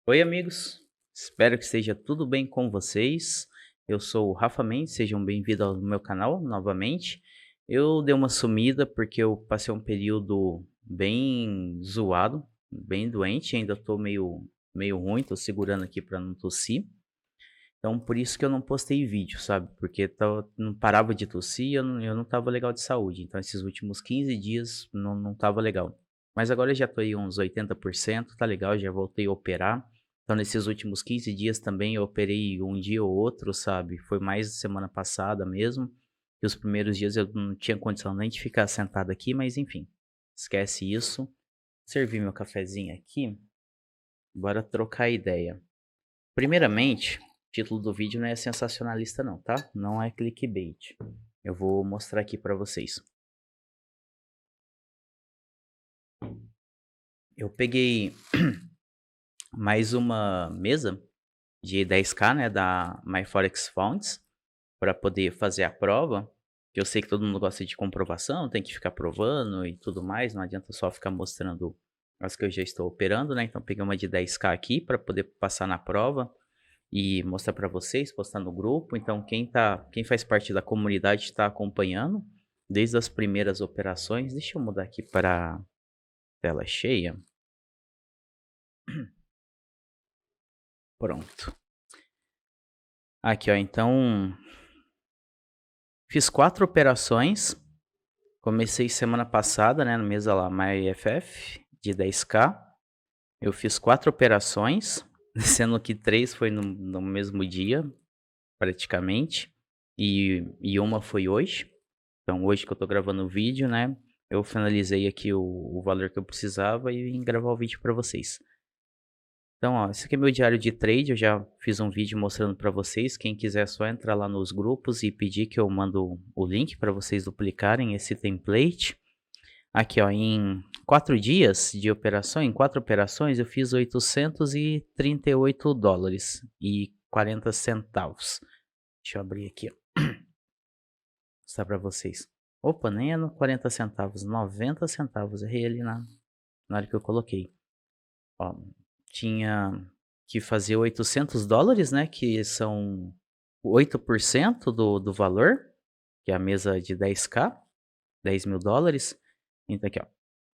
Oi, amigos. Espero que esteja tudo bem com vocês. Eu sou o Rafa Mendes, sejam bem-vindos ao meu canal novamente. Eu dei uma sumida porque eu passei um período bem zoado, bem doente, ainda tô meio ruim, tô segurando aqui para não tossir. Então, por isso que eu não postei vídeo, sabe? Porque não parava de tossir e eu não tava legal de saúde. Então, esses últimos 15 dias não tava legal. Mas agora eu já tô aí uns 80%, tá legal, já voltei a operar. Então, nesses últimos 15 dias também eu operei um dia ou outro, sabe? Foi mais semana passada mesmo. E os primeiros dias eu não tinha condição nem de ficar sentado aqui, mas enfim, esquece isso. Servi meu cafezinho aqui, bora trocar ideia. Primeiramente, o título do vídeo não é sensacionalista não, tá? Não é clickbait. Eu vou mostrar aqui para vocês. Eu peguei mais uma mesa de 10k, né, da MyForex Funds, para poder fazer a prova. Que eu sei que todo mundo gosta de comprovação, tem que ficar provando e tudo mais, não adianta só ficar mostrando as que eu já estou operando, né? Então peguei uma de 10k aqui para poder passar na prova e mostrar para vocês, postar no grupo. Então quem faz parte da comunidade está acompanhando desde as primeiras operações. Deixa eu mudar aqui para tela cheia. Pronto. Aqui, ó, então fiz 4 operações. Comecei semana passada, né, no mesa lá MyFF de 10k. Eu fiz 4 operações, sendo que 3 foi no mesmo dia, praticamente, e uma foi hoje. Então hoje que eu tô gravando o vídeo, né, eu finalizei aqui o valor que eu precisava e vim gravar o vídeo para vocês. Então, ó, esse aqui é meu diário de trade, eu já fiz um vídeo mostrando para vocês. Quem quiser é só entrar lá nos grupos e pedir que eu mando o link para vocês duplicarem esse template. Aqui, ó, em 4 dias de operação, em 4 operações, eu fiz $838 e 40 centavos. Deixa eu abrir aqui, ó, mostrar para vocês. Opa, nem é no 40 centavos, 90 centavos. Errei ali na hora que eu coloquei. Ó, tinha que fazer $800, né, que são 8% do valor, que é a mesa de 10k, $10.000. Então aqui, ó,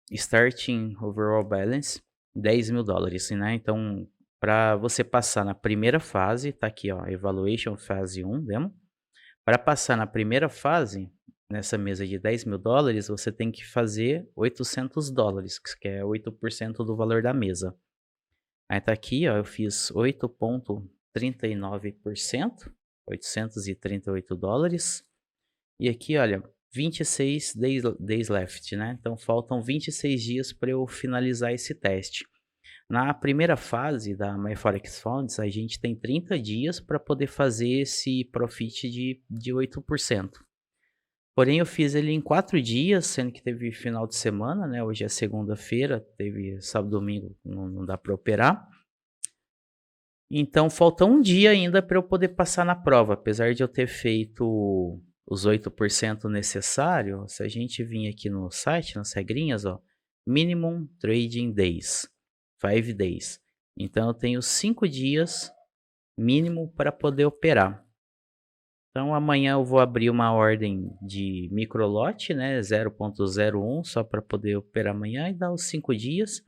starting overall balance, $10.000, né? Então, para você passar na primeira fase, tá aqui, ó, evaluation fase 1, demo. Para passar na primeira fase, nessa mesa de $10.000, você tem que fazer $800, que é 8% do valor da mesa. Aí tá aqui, ó, eu fiz 8,39%, $838. E aqui, olha, 26 days left, né? Então faltam 26 dias para eu finalizar esse teste. Na primeira fase da MyForex Funds, a gente tem 30 dias para poder fazer esse profit de 8%. Porém, eu fiz ele em 4 dias, sendo que teve final de semana, né? Hoje é segunda-feira, teve sábado, domingo, não dá para operar. Então falta um dia ainda para eu poder passar na prova, apesar de eu ter feito os 8% necessário. Se a gente vir aqui no site, nas regrinhas, ó, minimum trading days, 5 days. Então eu tenho 5 dias mínimo para poder operar. Então amanhã eu vou abrir uma ordem de microlote, né, 0,01, só para poder operar amanhã e dar os 5 dias.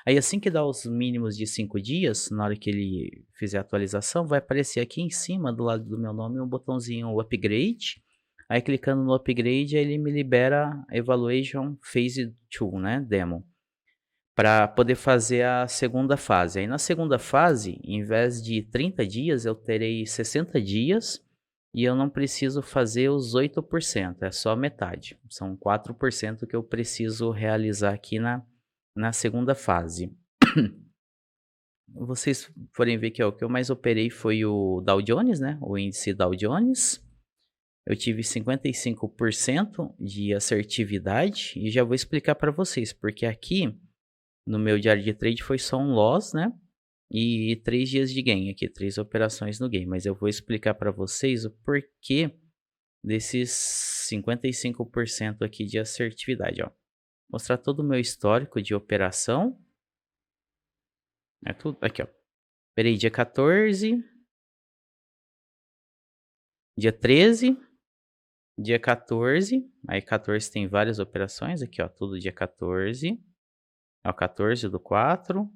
Aí assim que dá os mínimos de 5 dias, na hora que ele fizer a atualização, vai aparecer aqui em cima, do lado do meu nome, um botãozinho upgrade. Aí clicando no upgrade, ele me libera Evaluation Phase 2, né, demo, para poder fazer a segunda fase. Aí na segunda fase, em vez de 30 dias, eu terei 60 dias e eu não preciso fazer os 8%, é só metade. São 4% que eu preciso realizar aqui na segunda fase. Vocês forem ver que o que eu mais operei foi o Dow Jones, né? O índice Dow Jones. Eu tive 55% de assertividade e já vou explicar para vocês, porque aqui no meu diário de trade foi só um loss, né? E 3 dias de gain aqui, 3 operações no gain, mas eu vou explicar para vocês o porquê desses 55% aqui de assertividade, ó. Mostrar todo o meu histórico de operação. É tudo aqui, ó. Esperei dia 14, dia 13, dia 14. Aí 14 tem várias operações aqui, ó, tudo dia 14. É o 14 do 4.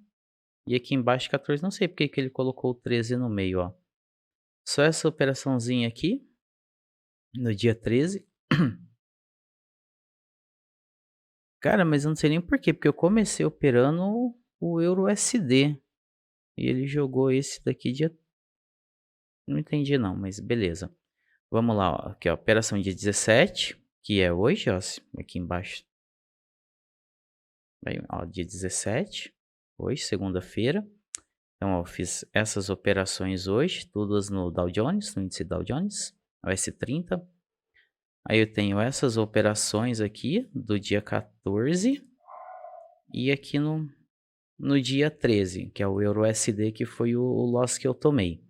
E aqui embaixo 14, não sei porque que ele colocou o 13 no meio, ó. Só essa operaçãozinha aqui, no dia 13. Cara, mas eu não sei nem por quê, porque eu comecei operando o Euro USD. E ele jogou esse daqui dia. Não entendi não, mas beleza. Vamos lá, ó. Aqui, ó, operação dia 17, que é hoje, ó. Aqui embaixo. Aí, ó, dia 17, hoje, segunda-feira. Então, ó, fiz essas operações hoje, todas no Dow Jones, no índice Dow Jones, o S30. Aí eu tenho essas operações aqui do dia 14 e aqui no dia 13, que é o Euro USD, que foi o loss que eu tomei.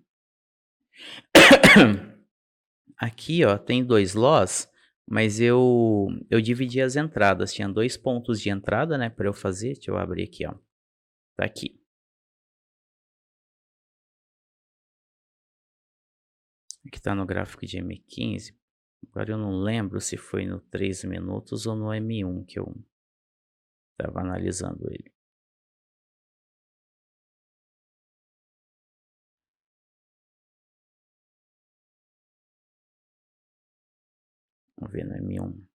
Aqui, ó, tem 2 loss, mas eu dividi as entradas. Tinha 2 pontos de entrada, né, para eu fazer. Deixa eu abrir aqui, ó. Tá aqui. Aqui tá no gráfico de M15. Agora eu não lembro se foi no 3 minutos ou no M1 que eu estava analisando ele. Vamos ver no M1.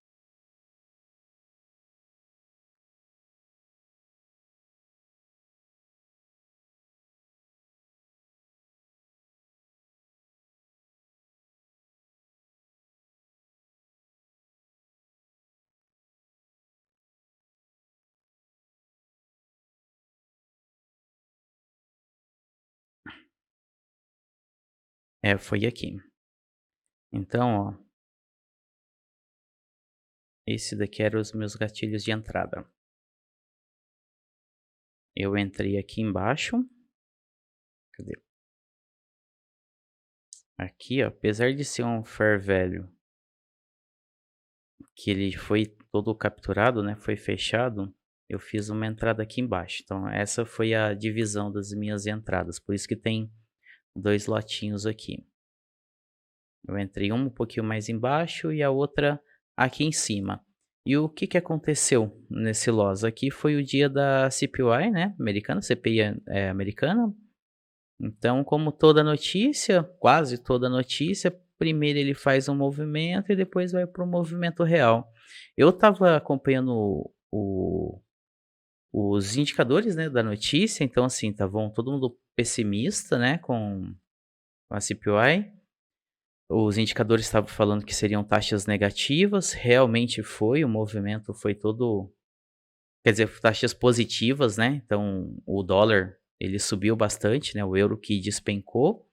É, foi aqui. Então, ó, esse daqui eram os meus gatilhos de entrada. Eu entrei aqui embaixo. Cadê? Aqui, ó, apesar de ser um fair value que ele foi todo capturado, né, foi fechado, eu fiz uma entrada aqui embaixo. Então essa foi a divisão das minhas entradas, por isso que tem 2 lotinhos aqui. Eu entrei um pouquinho mais embaixo e a outra aqui em cima. E o que aconteceu nesse loss aqui foi o dia da CPI, né, americana, CPI americana. Então, como toda notícia, quase toda notícia, primeiro ele faz um movimento e depois vai para o movimento real. Eu estava acompanhando os indicadores, né, da notícia, então assim, estavam todo mundo pessimista, né, com a CPI. Os indicadores estavam falando que seriam taxas negativas, realmente foi, o movimento foi todo, quer dizer, taxas positivas, né? Então o dólar ele subiu bastante, né? O euro que despencou.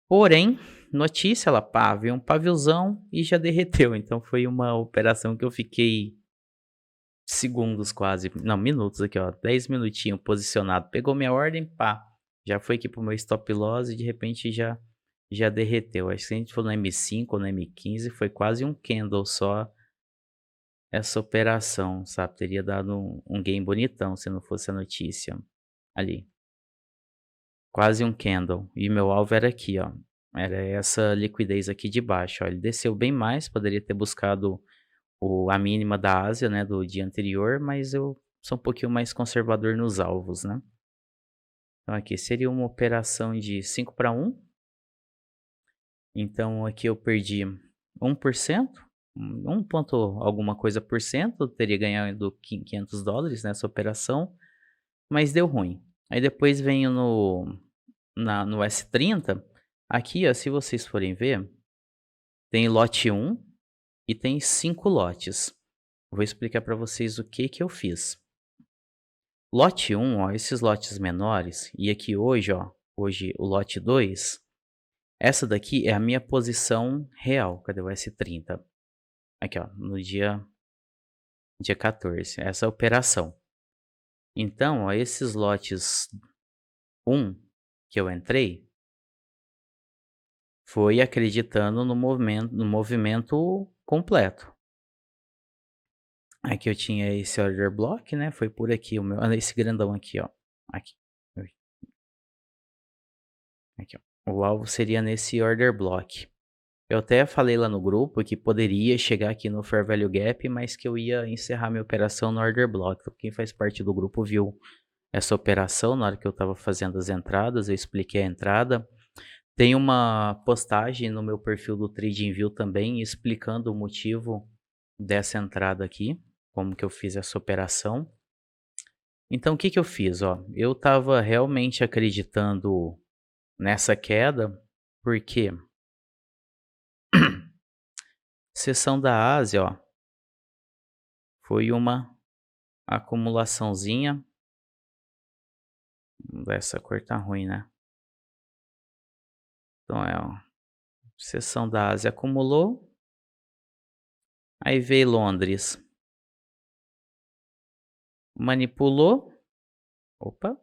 Porém, notícia, ela pá, veio um paviozão e já derreteu. Então foi uma operação que eu fiquei segundos quase, não, minutos aqui, ó, 10 minutinhos posicionado. Pegou minha ordem, pá, já foi aqui pro meu stop loss e de repente já derreteu. Acho que se a gente for no M5 ou no M15, foi quase um candle só essa operação, sabe? Teria dado um gain bonitão se não fosse a notícia ali. Quase um candle. E meu alvo era aqui, ó. Era essa liquidez aqui de baixo, ó. Ele desceu bem mais, poderia ter buscado a mínima da Ásia, né, do dia anterior, mas eu sou um pouquinho mais conservador nos alvos, né. Então aqui seria uma operação de 5 para 1. Então aqui eu perdi 1%, 1 ponto alguma coisa por cento, teria ganhado $500 nessa operação, mas deu ruim. Aí depois venho no S30, aqui ó, se vocês forem ver, tem lote 1 e tem 5 lotes. Vou explicar para vocês o que eu fiz. Lote 1, ó, esses lotes menores, e aqui hoje, ó, hoje o lote 2, essa daqui é a minha posição real. Cadê o S30? Aqui, ó, no dia 14, essa é a operação. Então, ó, esses lotes 1 que eu entrei, foi acreditando no movimento completo. Aqui eu tinha esse order block, né, foi por aqui o meu, esse grandão aqui, ó, aqui. Aqui, ó. O alvo seria nesse order block. Eu até falei lá no grupo que poderia chegar aqui no Fair Value Gap, mas que eu ia encerrar minha operação no order block. Então, quem faz parte do grupo viu essa operação na hora que eu estava fazendo as entradas, eu expliquei a entrada. Tem uma postagem no meu perfil do TradingView também explicando o motivo dessa entrada aqui, como que eu fiz essa operação. Então, o que que eu fiz, ó? Eu estava realmente acreditando nessa queda, porque seção da Ásia, ó, foi uma acumulaçãozinha. Essa cor tá ruim, né? Então ó, seção da Ásia acumulou, aí veio Londres, manipulou, opa,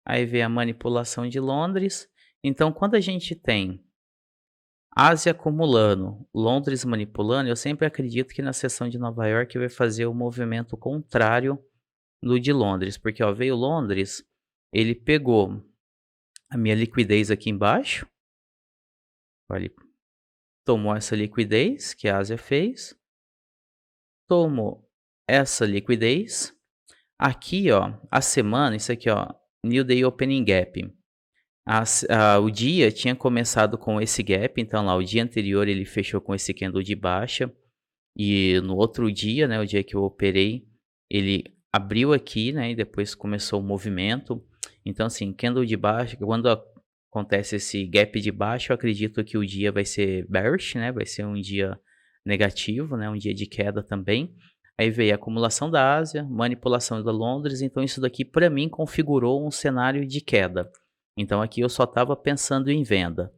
aí veio a manipulação de Londres. Então, quando a gente tem Ásia acumulando, Londres manipulando, eu sempre acredito que na seção de Nova York vai fazer o movimento contrário do de Londres, porque ó, veio Londres, ele pegou a minha liquidez aqui embaixo, ele tomou essa liquidez que a Ásia fez, tomou essa liquidez, aqui ó, a semana, isso aqui ó, New Day Opening Gap, o dia tinha começado com esse gap, então lá o dia anterior ele fechou com esse candle de baixa, e no outro dia, né, o dia que eu operei, ele abriu aqui, né, e depois começou o movimento. Então assim, candle de baixa, quando acontece esse gap de baixa, eu acredito que o dia vai ser bearish, né, vai ser um dia negativo, né, um dia de queda também. Aí veio a acumulação da Ásia, manipulação da Londres, então isso daqui para mim configurou um cenário de queda. Então aqui eu só estava pensando em venda.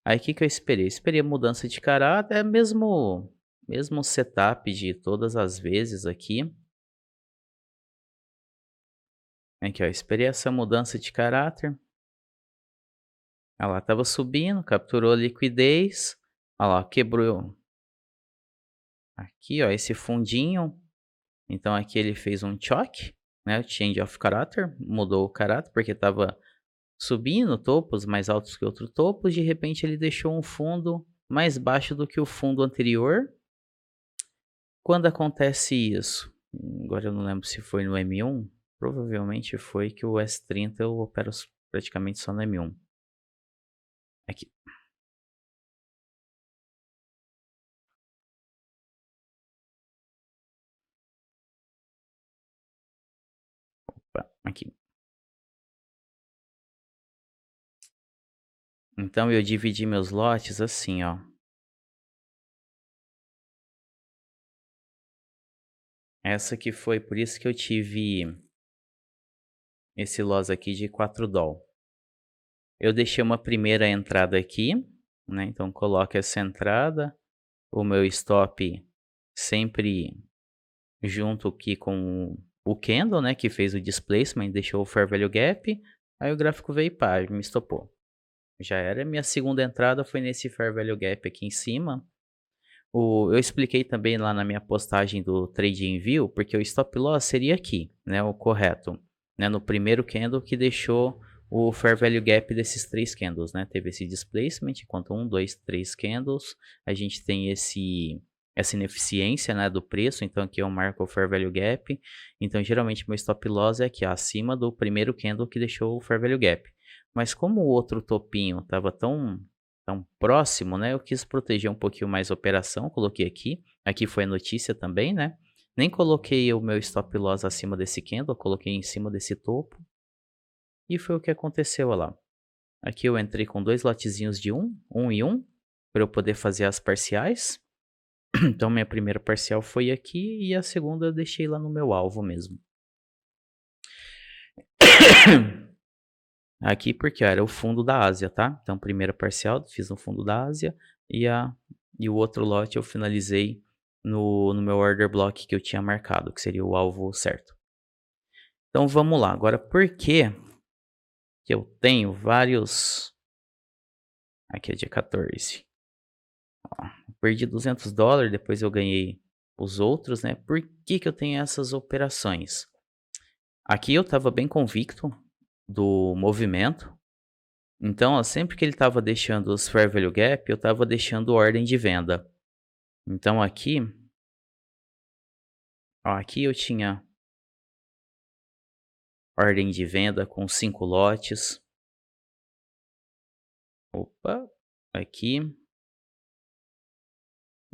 Aí o que que eu esperei? Esperei a mudança de caráter, é mesmo setup de todas as vezes aqui. Aqui ó, esperei essa mudança de caráter. Ela estava subindo, capturou a liquidez. Olha lá, quebrou aqui ó, esse fundinho. Então aqui ele fez um choque, né? Change of character, mudou o caráter porque estava subindo topos mais altos que outros topos, de repente ele deixou um fundo mais baixo do que o fundo anterior. Quando acontece isso? Agora eu não lembro se foi no M1, provavelmente foi que o S30 eu opero praticamente só no M1. Aqui. Opa, aqui. Então eu dividi meus lotes assim, ó. Essa aqui foi, por isso que eu tive esse loss aqui de 4 doll. Eu deixei uma primeira entrada aqui, né? Então coloco essa entrada, o meu stop sempre junto aqui com o candle, né, que fez o displacement, deixou o fair value gap, aí o gráfico veio e pá, me estopou. Já era, minha segunda entrada foi nesse fair value gap aqui em cima. Eu expliquei também lá na minha postagem do TradingView, porque o stop loss seria aqui, né, o correto, né, no primeiro candle que deixou o fair value gap desses 3 candles, né, teve esse displacement, enquanto 1, 2, 3 candles, a gente tem essa ineficiência, né, do preço, então aqui eu marco o fair value gap, então geralmente meu stop loss é aqui, ó, acima do primeiro candle que deixou o fair value gap, mas como o outro topinho estava tão próximo, né, eu quis proteger um pouquinho mais a operação, coloquei aqui foi a notícia também, né, nem coloquei o meu stop loss acima desse candle, coloquei em cima desse topo, e foi o que aconteceu, olha lá. Aqui eu entrei com 2 lotezinhos de 1 e 1, para eu poder fazer as parciais. Então minha primeira parcial foi aqui e a segunda eu deixei lá no meu alvo mesmo. Aqui porque era o fundo da Ásia, tá? Então primeira parcial fiz no fundo da Ásia e o outro lote eu finalizei no meu order block que eu tinha marcado, que seria o alvo certo. Então vamos lá, agora por que eu tenho vários... Aqui é dia 14. Ó, perdi 200 dólares, depois eu ganhei os outros, né? Por que eu tenho essas operações? Aqui eu estava bem convicto do movimento, Então, ó, sempre que ele estava deixando os Fair Value Gap, eu estava deixando ordem de venda. Então aqui, ó, aqui eu tinha ordem de venda com 5 lotes. Opa, aqui.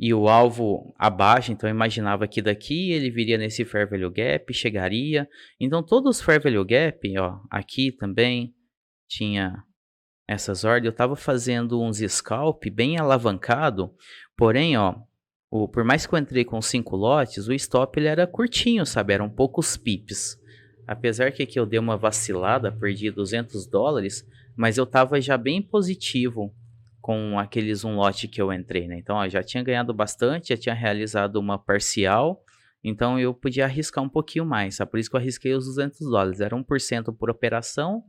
E o alvo abaixo, então eu imaginava que daqui ele viria nesse Fair Value Gap, chegaria. Então todos os Fair Value Gap, ó, aqui também tinha essas ordens. Eu estava fazendo uns scalp bem alavancado, porém, ó, por mais que eu entrei com 5 lotes, o stop ele era curtinho, sabe? Eram poucos pips. Apesar que aqui eu dei uma vacilada, perdi $200, mas eu estava já bem positivo com aqueles um lote que eu entrei, né? Então, ó, já tinha ganhado bastante, já tinha realizado uma parcial, então eu podia arriscar um pouquinho mais, sabe? Por isso que eu arrisquei os $200, era 1% por operação,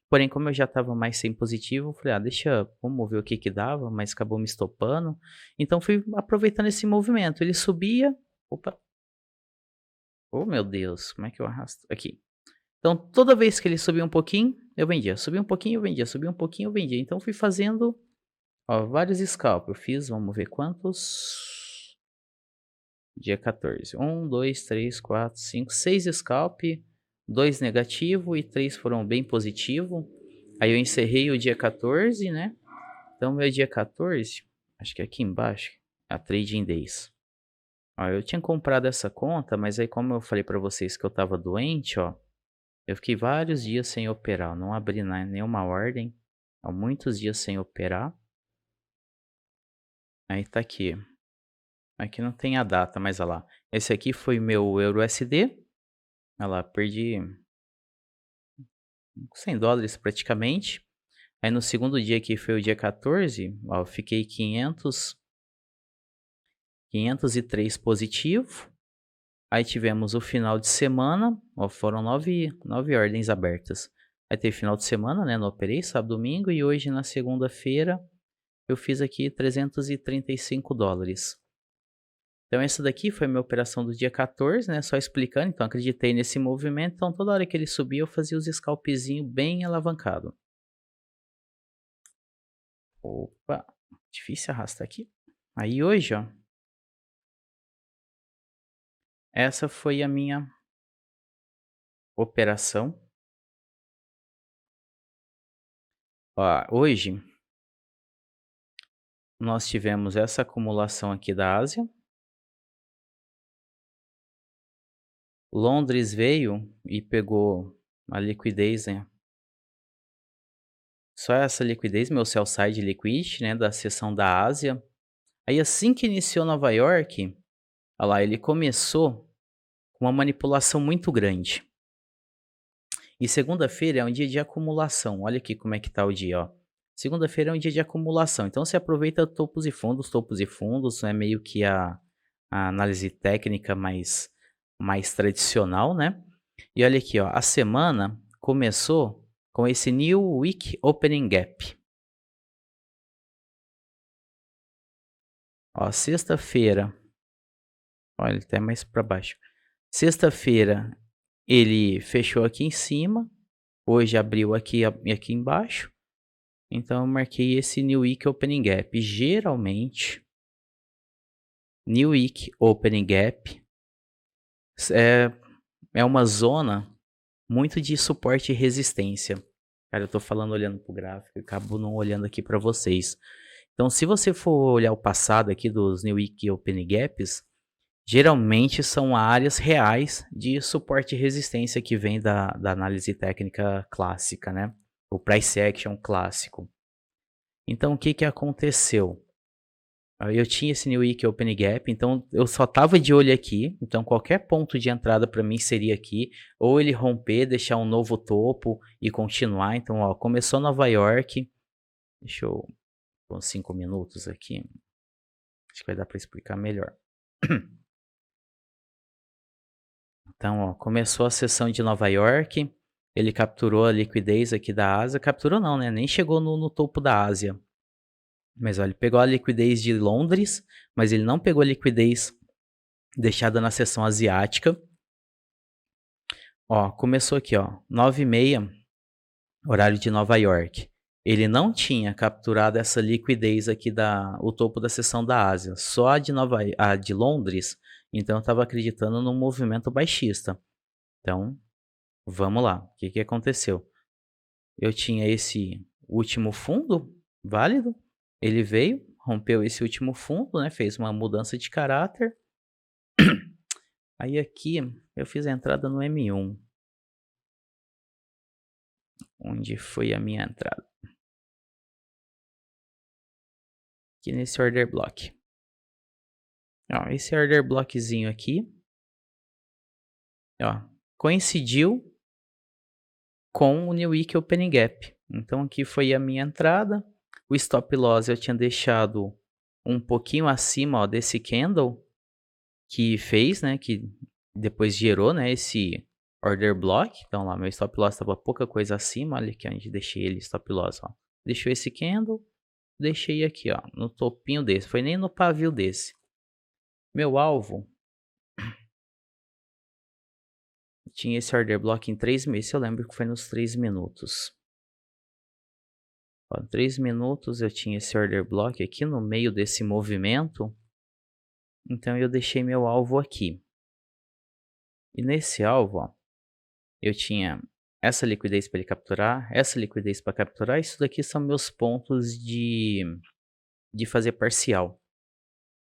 porém como eu já estava mais sem positivo, eu falei, vamos ver o que que dava, mas acabou me estopando, então fui aproveitando esse movimento, ele subia, opa, oh meu Deus, como é que eu arrasto? Aqui. Então, toda vez que ele subia um pouquinho, eu vendia. Subia um pouquinho, eu vendia. Subia um pouquinho, eu vendia. Então, fui fazendo, ó, vários scalp. Eu fiz, vamos ver quantos. Dia 14. 1, 2, 3, 4, 5, 6 scalp. 2 negativo e 3 foram bem positivo. Aí eu encerrei o dia 14, né? Então, meu dia 14, acho que é aqui embaixo, a Trading Days. Ó, eu tinha comprado essa conta, mas aí como eu falei pra vocês que eu tava doente, ó. Eu fiquei vários dias sem operar, eu não abri nenhuma ordem, há muitos dias sem operar. Aí tá aqui. Aqui não tem a data, mas olha lá. Esse aqui foi meu EURUSD. Olha lá, perdi $100 praticamente. Aí no segundo dia que foi o dia 14, ó, eu fiquei 503 positivo. Aí tivemos o final de semana, ó, foram 9 ordens abertas. Aí teve final de semana, né, não operei, sábado, domingo, e hoje na segunda-feira eu fiz aqui $335. Então essa daqui foi a minha operação do dia 14, né, só explicando, então acreditei nesse movimento, então toda hora que ele subia eu fazia os scalpzinho bem alavancado. Opa, difícil arrastar aqui. Aí hoje, ó, essa foi a minha operação. Ó, hoje nós tivemos essa acumulação aqui da Ásia. Londres veio e pegou a liquidez, né? Só essa liquidez, meu sell side liquidity, né, da seção da Ásia. Aí assim que iniciou Nova York, olha lá, ele começou com uma manipulação muito grande. E segunda-feira é um dia de acumulação. Olha aqui como é que tá o dia, ó. Segunda-feira é um dia de acumulação. Então você aproveita topos e fundos, é meio que a análise técnica mais tradicional, né? E olha aqui, ó, a semana começou com esse New Week Opening Gap. Ó, sexta-feira, olha, até mais para baixo. Sexta-feira ele fechou aqui em cima, hoje abriu aqui embaixo. Então eu marquei esse New Week Opening Gap. Geralmente, New Week Opening Gap é uma zona muito de suporte e resistência. Cara, eu tô falando olhando pro gráfico e acabo não olhando aqui para vocês. Então, se você for olhar o passado aqui dos New Week Opening Gaps, geralmente são áreas reais de suporte e resistência que vem da análise técnica clássica, né? O Price Action clássico. Então, o que que aconteceu? Eu tinha esse New Week Open Gap, então eu só tava de olho aqui. Então qualquer ponto de entrada para mim seria aqui. Ou ele romper, deixar um novo topo e continuar. Então, ó, começou Nova York. Deixa eu... com 5 minutos aqui. Acho que vai dar para explicar melhor. Então, ó, começou a sessão de Nova York. Ele capturou a liquidez aqui da Ásia. Capturou não, né? Nem chegou no topo da Ásia. Mas olha, ele pegou a liquidez de Londres, mas ele não pegou a liquidez deixada na seção asiática. Ó, começou aqui, ó, 9h30, horário de Nova York. Ele não tinha capturado essa liquidez aqui o topo da seção da Ásia, só a de Londres, então eu estava acreditando num movimento baixista. Então, vamos lá, o que que aconteceu? Eu tinha esse último fundo válido, ele veio, rompeu esse último fundo, né, fez uma mudança de caráter. Aí aqui eu fiz a entrada no M1, onde foi a minha entrada. Aqui nesse order block. Ó, esse order blockzinho aqui, ó, coincidiu com o New Week Opening Gap. Então aqui foi a minha entrada. O stop loss eu tinha deixado um pouquinho acima, ó, desse candle que fez, né, que depois gerou, né, esse order block. Então lá meu stop loss estava pouca coisa acima, olha aqui onde deixei ele stop loss, ó. Deixou esse candle, deixei aqui, ó, no topinho desse, foi nem no pavio desse. Meu alvo tinha esse order block em 3 meses, eu lembro que foi nos 3 minutos. Ó, 3 minutos eu tinha esse order block aqui no meio desse movimento. Então eu deixei meu alvo aqui. E nesse alvo, ó, eu tinha essa liquidez para ele capturar, essa liquidez para capturar. Isso daqui são meus pontos de fazer parcial.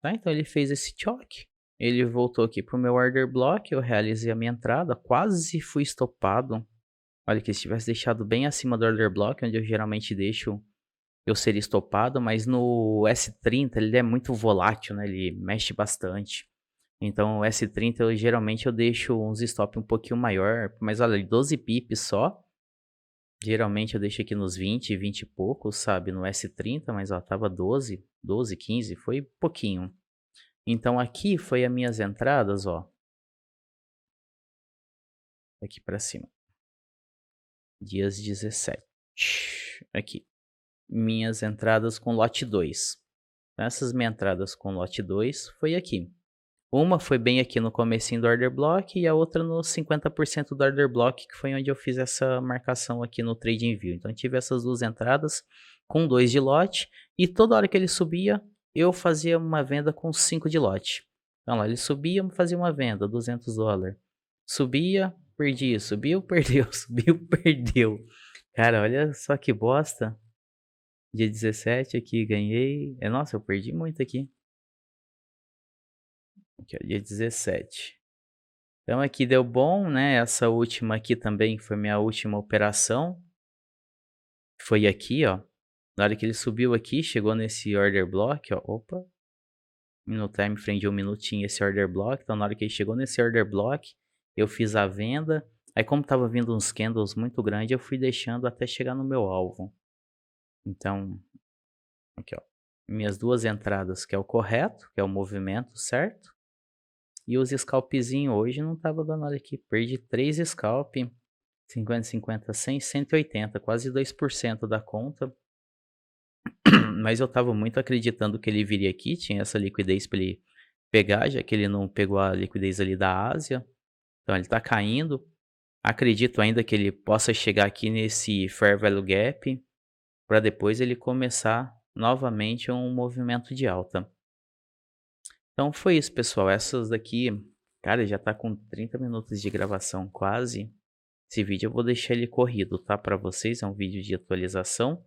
Tá? Então ele fez esse choque. Ele voltou aqui para o meu order block. Eu realizei a minha entrada. Quase fui estopado. Olha que se tivesse deixado bem acima do order block, onde eu geralmente deixo, eu seria estopado, mas no S30 ele é muito volátil, né? Ele mexe bastante. Então o S30 geralmente eu deixo uns stop um pouquinho maior, mas olha, 12 pips só. Geralmente eu deixo aqui nos 20, 20 e poucos, sabe? No S30, mas ó, tava 12, 12, 15, foi pouquinho. Então aqui foi as minhas entradas, ó. Aqui para cima. Dias 17. Aqui. Minhas entradas com lote 2. Essas minhas entradas com lote 2 foi aqui. Uma foi bem aqui no comecinho do order block e a outra no 50% do order block, que foi onde eu fiz essa marcação aqui no Trading View. Então eu tive essas duas entradas com 2 de lote e toda hora que ele subia, eu fazia uma venda com 5 de lote. Então lá, ele subia, fazia uma venda, $200. Subia, perdia, subiu, perdeu, subiu, perdeu. Cara, olha só que bosta. Dia 17 aqui, ganhei. Nossa, eu perdi muito aqui. Aqui, ó, dia 17. Então aqui deu bom, né? Essa última aqui também foi minha última operação. Foi aqui, ó. Na hora que ele subiu aqui, chegou nesse order block, ó. Opa. No time frame de 1 minutinho esse order block. Então na hora que ele chegou nesse order block, eu fiz a venda. Aí como tava vindo uns candles muito grandes, eu fui deixando até chegar no meu alvo. Então, aqui ó. Minhas duas entradas, que é o correto, que é o movimento certo. E os scalpzinhos hoje não tava dando, olha aqui, perdi 3 scalp, 50, 50, 100, 180, quase 2% da conta. Mas eu tava muito acreditando que ele viria aqui, tinha essa liquidez para ele pegar, já que ele não pegou a liquidez ali da Ásia. Então ele tá caindo. Acredito ainda que ele possa chegar aqui nesse Fair Value Gap, para depois ele começar novamente um movimento de alta. Então foi isso, pessoal. Essas daqui, cara, já tá com 30 minutos de gravação quase. Esse vídeo eu vou deixar ele corrido, tá? Para vocês, é um vídeo de atualização.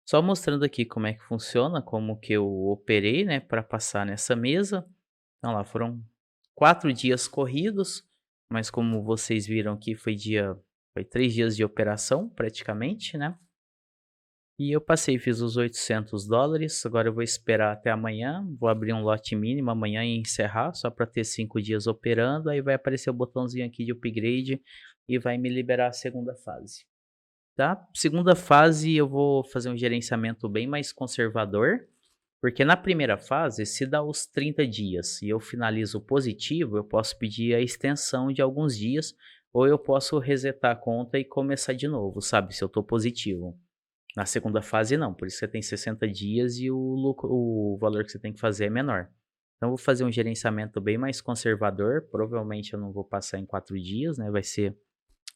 Só mostrando aqui como é que funciona, como que eu operei, né? Para passar nessa mesa. Então lá, foram 4 dias corridos. Mas como vocês viram aqui, foi 3 dias de operação, praticamente, né? E eu passei, fiz os $800. Agora eu vou esperar até amanhã. Vou abrir um lote mínimo amanhã e encerrar, só para ter 5 dias operando. Aí vai aparecer o botãozinho aqui de upgrade e vai me liberar a segunda fase. Tá? Segunda fase eu vou fazer um gerenciamento bem mais conservador. Porque na primeira fase, se dá os 30 dias e eu finalizo positivo, eu posso pedir a extensão de alguns dias. Ou eu posso resetar a conta e começar de novo, sabe? Se eu estou positivo. Na segunda fase não, por isso você tem 60 dias e o valor que você tem que fazer é menor. Então eu vou fazer um gerenciamento bem mais conservador, provavelmente eu não vou passar em 4 dias, né? Vai ser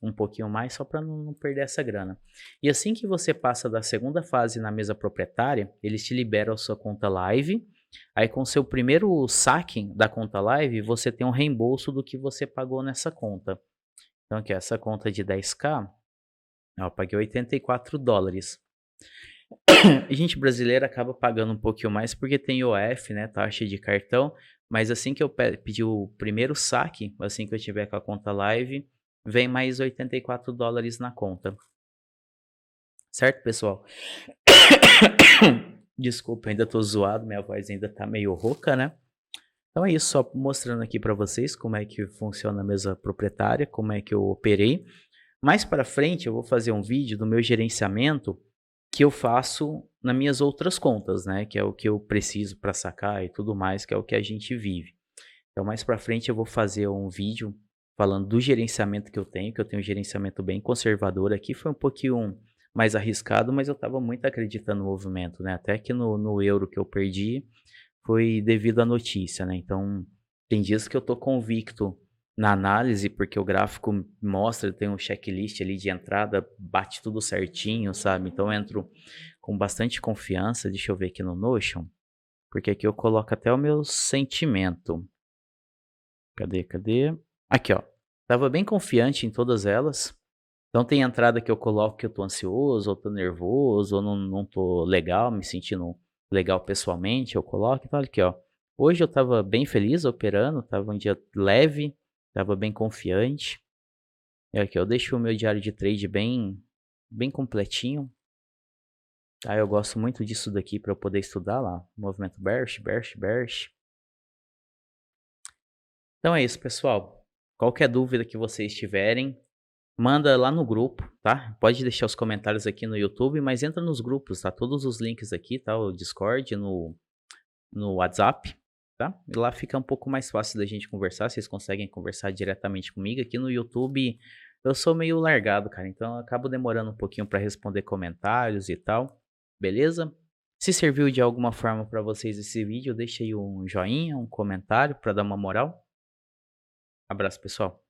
um pouquinho mais só para não perder essa grana. E assim que você passa da segunda fase na mesa proprietária, eles te liberam a sua conta live. Aí com o seu primeiro saque da conta live, você tem um reembolso do que você pagou nessa conta. Então aqui, essa conta de 10k, eu paguei $84. A gente brasileiro acaba pagando um pouquinho mais porque tem IOF, né, taxa de cartão, mas assim que eu pedir o primeiro saque, assim que eu tiver com a conta live, vem mais $84 na conta. Certo, pessoal? Desculpa, ainda tô zoado, minha voz ainda tá meio rouca, né? Então é isso, só mostrando aqui para vocês como é que funciona a mesa proprietária, como é que eu operei. Mais para frente eu vou fazer um vídeo do meu gerenciamento que eu faço nas minhas outras contas, né? Que é o que eu preciso para sacar e tudo mais, que é o que a gente vive. Então mais para frente eu vou fazer um vídeo falando do gerenciamento que eu tenho um gerenciamento bem conservador aqui, foi um pouquinho mais arriscado, mas eu estava muito acreditando no movimento, né? Até que no euro que eu perdi foi devido à notícia, né? Então tem dias que eu tô convicto na análise, porque o gráfico mostra, tem um checklist ali de entrada, bate tudo certinho, sabe? Então eu entro com bastante confiança. Deixa eu ver aqui no Notion, porque aqui eu coloco até o meu sentimento. Cadê? Aqui, ó. Tava bem confiante em todas elas. Então tem entrada que eu coloco que eu tô ansioso, ou tô nervoso, ou não tô legal, me sentindo legal pessoalmente, eu coloco. Então olha aqui, ó. Hoje eu tava bem feliz operando, tava um dia leve, tava bem confiante. E aqui eu deixo o meu diário de trade bem completinho. Aí eu gosto muito disso daqui para eu poder estudar lá. Movimento bearish. Então é isso, pessoal. Qualquer dúvida que vocês tiverem, manda lá no grupo, tá? Pode deixar os comentários aqui no YouTube, mas entra nos grupos, tá? Todos os links aqui, tá? O Discord, no WhatsApp, tá? E lá fica um pouco mais fácil da gente conversar, vocês conseguem conversar diretamente comigo. Aqui no YouTube eu sou meio largado, cara, então eu acabo demorando um pouquinho para responder comentários e tal, beleza? Se serviu de alguma forma para vocês esse vídeo, deixa aí um joinha, um comentário para dar uma moral. Abraço, pessoal.